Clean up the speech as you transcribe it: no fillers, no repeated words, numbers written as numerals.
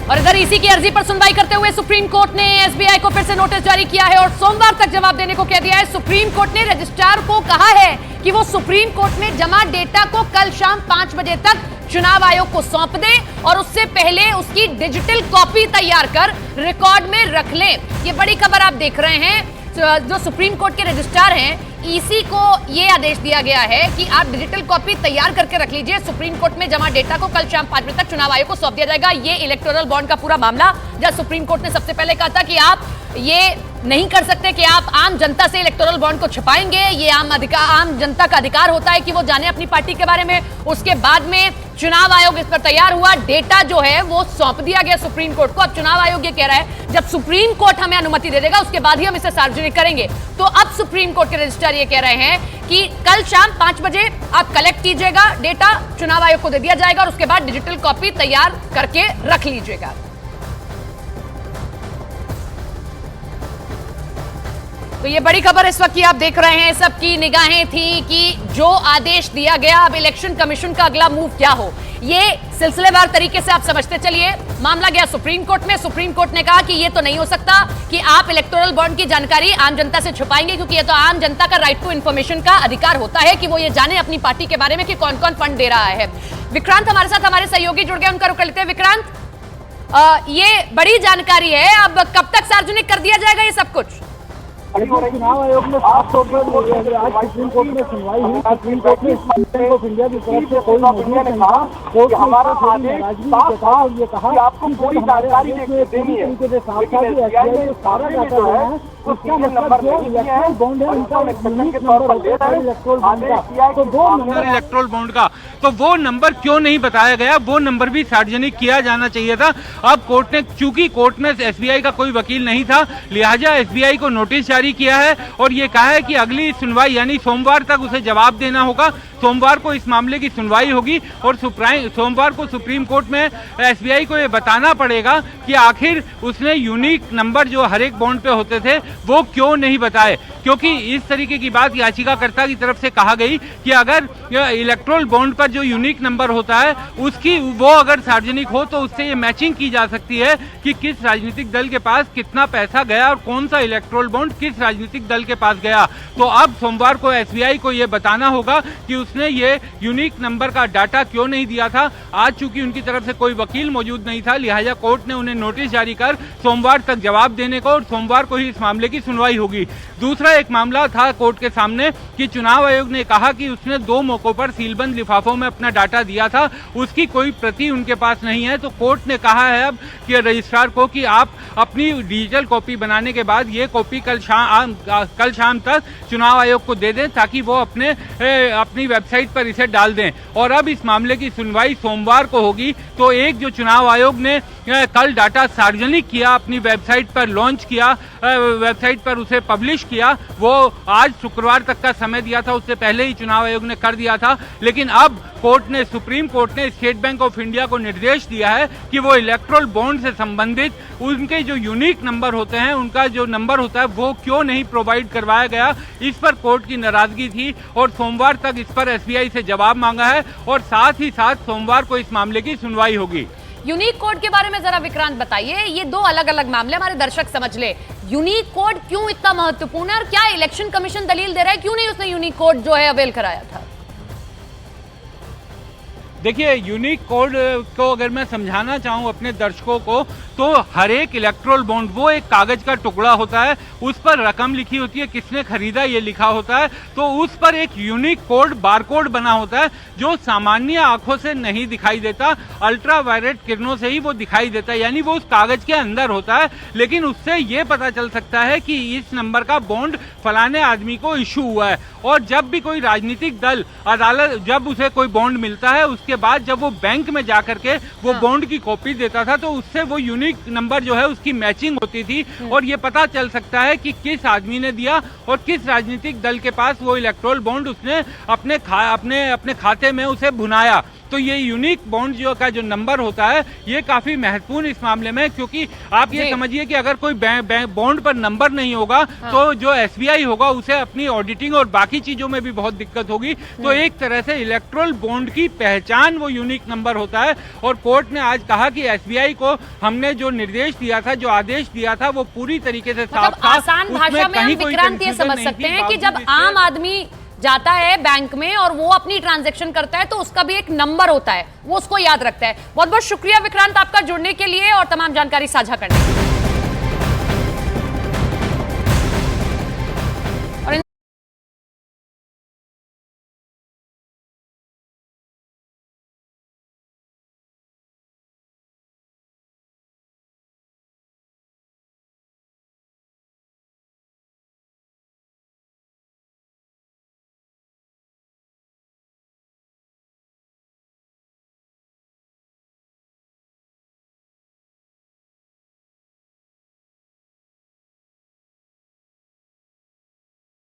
और इधर इसी की अर्जी पर सुनवाई करते हुए सुप्रीम कोर्ट ने एसबीआई को फिर से नोटिस जारी किया है और सोमवार तक जवाब देने को कह दिया है। सुप्रीम कोर्ट ने रजिस्ट्रार को कहा है कि वो सुप्रीम कोर्ट में जमा डेटा को कल शाम 5 बजे तक चुनाव आयोग को सौंप दे और उससे पहले उसकी डिजिटल कॉपी तैयार कर रिकॉर्ड में रख लें। ये बड़ी खबर आप देख रहे हैं। जो सुप्रीम कोर्ट के रजिस्ट्रार हैं, ईसी को यह आदेश दिया गया है कि आप डिजिटल कॉपी तैयार करके रख लीजिए। सुप्रीम कोर्ट में जमा डेटा को कल शाम 5 बजे तक चुनाव आयोग को सौंप दिया जाएगा। ये इलेक्टोरल बॉन्ड का पूरा मामला, जब सुप्रीम कोर्ट ने सबसे पहले कहा था कि आप ये नहीं कर सकते कि आप आम जनता से इलेक्टोरल बॉन्ड को छपाएंगे, ये आम जनता का अधिकार होता है कि वो जाने अपनी पार्टी के बारे में। उसके बाद में चुनाव आयोग इस पर तैयार हुआ, डेटा जो है वो सौंप दिया गया सुप्रीम कोर्ट को। अब चुनाव आयोग ये कह रहा है जब सुप्रीम कोर्ट हमें अनुमति दे देगा उसके बाद ही हम इसे सार्वजनिक करेंगे। तो अब सुप्रीम कोर्ट के रजिस्ट्रार ये कह रहे हैं कि कल शाम 5 बजे आप कलेक्ट कीजिएगा, डेटा चुनाव आयोग को दे दिया जाएगा और उसके बाद डिजिटल कॉपी तैयार करके रख लीजिएगा। तो ये बड़ी खबर इस वक्त की आप देख रहे हैं। सबकी निगाहें थी कि जो आदेश दिया गया, अब इलेक्शन कमीशन का अगला मूव क्या हो, ये सिलसिलेवार तरीके से आप समझते चलिए। मामला गया सुप्रीम कोर्ट में। सुप्रीम कोर्ट ने कहा कि ये तो नहीं हो सकता कि आप इलेक्टोरल बॉन्ड की जानकारी आम जनता से छुपाएंगे, क्योंकि ये तो आम जनता का राइट टू इंफॉर्मेशन का अधिकार होता है कि वो ये जाने अपनी पार्टी के बारे में कि कौन कौन फंड दे रहा है। विक्रांत हमारे साथ, हमारे सहयोगी जुड़ गए, उनका रुख लेते हैं। विक्रांत, ये बड़ी जानकारी है, अब कब तक सार्वजनिक कर दिया जाएगा ये सब कुछ? चुनाव आयोग ने साफ तौर पर आज सुप्रीम कोर्ट में सुनवाई हुई। सुप्रीम कोर्ट ने ऑफ इंडिया की तरफ से कोई मीडिया ने कहा कोर्ट हमारा आदेश साफ था, ये कहा कि आपको कोई जानकारी देनी है, सारा डाटा है उसका मतलब जो इलेक्ट्रल बॉन्ड है उनका यूनिक नंबर होता है इलेक्ट्रल बॉन्ड का। तो वो नंबर इलेक्ट्रल बॉन्ड का, तो वो नंबर क्यों नहीं बताया गया? वो नंबर भी सार्वजनिक किया जाना चाहिए था। अब कोर्ट ने, चूंकि कोर्ट में एसबीआई का कोई वकील नहीं था, लिहाजा एसबीआई को नोटिस जारी किया है और ये कहा है कि अगली सुनवाई यानी सोमवार तक उसे जवाब देना होगा। सोमवार को इस मामले की सुनवाई होगी और सोमवार को सुप्रीम कोर्ट में एसबीआई को ये बताना पड़ेगा कि आखिर उसने यूनिक नंबर जो हर एक बॉन्ड पे होते थे वो क्यों नहीं बताए। क्योंकि इस तरीके की बात याचिकाकर्ता की तरफ से कहा गई कि अगर इलेक्ट्रोल बॉन्ड पर जो यूनिक नंबर होता है उसकी वो अगर सार्वजनिक हो तो उससे ये मैचिंग की जा सकती है कि किस राजनीतिक दल के पास कितना पैसा गया और कौन सा इलेक्ट्रोल बॉन्ड किस राजनीतिक दल के पास गया। तो अब सोमवार को एसबीआई को ये बताना होगा कि उसने ये यूनिक नंबर का डाटा क्यों नहीं दिया था। आज चूंकि उनकी तरफ से कोई वकील मौजूद नहीं था, लिहाजा कोर्ट ने उन्हें नोटिस जारी कर सोमवार तक जवाब देने को और सोमवार को ही इस मामले की सुनवाई होगी। दूसरा एक मामला था कोर्ट के सामने कि चुनाव आयोग ने कहा कि उसने 2 मौकों पर सीलबंद लिफाफों में अपना डाटा दिया था, उसकी कोई प्रति उनके पास नहीं है। तो कोर्ट ने कहा है अब कि रजिस्ट्रार को कि आप अपनी डिजिटल कॉपी बनाने के बाद ये कॉपी कल शाम तक चुनाव आयोग को दे दें ताकि वो अपनी वेबसाइट पर इसे डाल दें। और अब इस मामले की सुनवाई सोमवार को होगी। तो एक जो चुनाव आयोग ने कल डाटा सार्वजनिक किया, अपनी वेबसाइट पर लॉन्च किया, वेबसाइट पर उसे पब्लिश किया, वो आज शुक्रवार तक का समय दिया था, उससे पहले ही चुनाव आयोग ने कर दिया था। लेकिन अब सुप्रीम कोर्ट ने स्टेट बैंक ऑफ इंडिया को निर्देश दिया है कि वो इलेक्ट्रल बॉन्ड से संबंधित उनके जो यूनिक नंबर होते हैं, उनका जो नंबर होता है वो क्यों नहीं प्रोवाइड करवाया गया। इस पर कोर्ट की नाराजगी थी और सोमवार तक इस पर एसबीआई से जवाब मांगा है और साथ ही साथ सोमवार को इस मामले की सुनवाई होगी। यूनिक कोड के बारे में जरा विक्रांत बताइए, ये 2 अलग अलग मामले, हमारे दर्शक समझ ले। यूनिक कोड क्यों इतना महत्वपूर्ण है और क्या इलेक्शन कमीशन दलील दे रहा है, क्यों नहीं उसने यूनिक कोड जो है अवेल कराया था? देखिए, यूनिक कोड को अगर मैं समझाना चाहूँ अपने दर्शकों को तो हर एक इलेक्ट्रोल बॉन्ड वो एक कागज का टुकड़ा होता है, उस पर रकम लिखी होती है, किसने खरीदा ये लिखा होता है, तो उस पर एक यूनिक कोड बारकोड बना होता है जो सामान्य आंखों से नहीं दिखाई देता, अल्ट्रावायलेट किरणों से ही वो दिखाई देता है, यानी वो उस कागज के अंदर होता है। लेकिन उससे ये पता चल सकता है कि इस नंबर का बॉन्ड फलाने आदमी को इशू हुआ है। और जब भी कोई राजनीतिक दल अदालत जब उसे कोई बॉन्ड मिलता है उसके बाद जब वो बैंक में जाकर के वो बॉन्ड की कॉपी देता था तो उससे वो यूनिक नंबर जो है उसकी मैचिंग होती थी और ये पता चल सकता है कि किस आदमी ने दिया और किस राजनीतिक दल के पास वो इलेक्ट्रोल बॉन्ड उसने अपने खाते में उसे भुनाया। तो ये यूनिक बॉन्ड का जो नंबर होता है ये काफी महत्वपूर्ण इस मामले में, क्योंकि आप ये समझिए कि अगर कोई बॉन्ड पर नंबर नहीं होगा तो जो एसबीआई होगा उसे अपनी ऑडिटिंग और बाकी चीजों में भी बहुत दिक्कत होगी। तो एक तरह से इलेक्ट्रल बॉन्ड की पहचान वो यूनिक नंबर होता है। और कोर्ट ने आज कहा कि एसबीआई को हमने जो निर्देश दिया था, जो आदेश दिया था, वो पूरी तरीके से साफ मतलब था। आसान भाषा में हम विक्रांत ये समझ सकते हैं कि जब आम आदमी जाता है बैंक में और वो अपनी ट्रांजैक्शन करता है तो उसका भी एक नंबर होता है, वो उसको याद रखता है। बहुत बहुत शुक्रिया विक्रांत आपका जुड़ने के लिए और तमाम जानकारी साझा करने के लिए।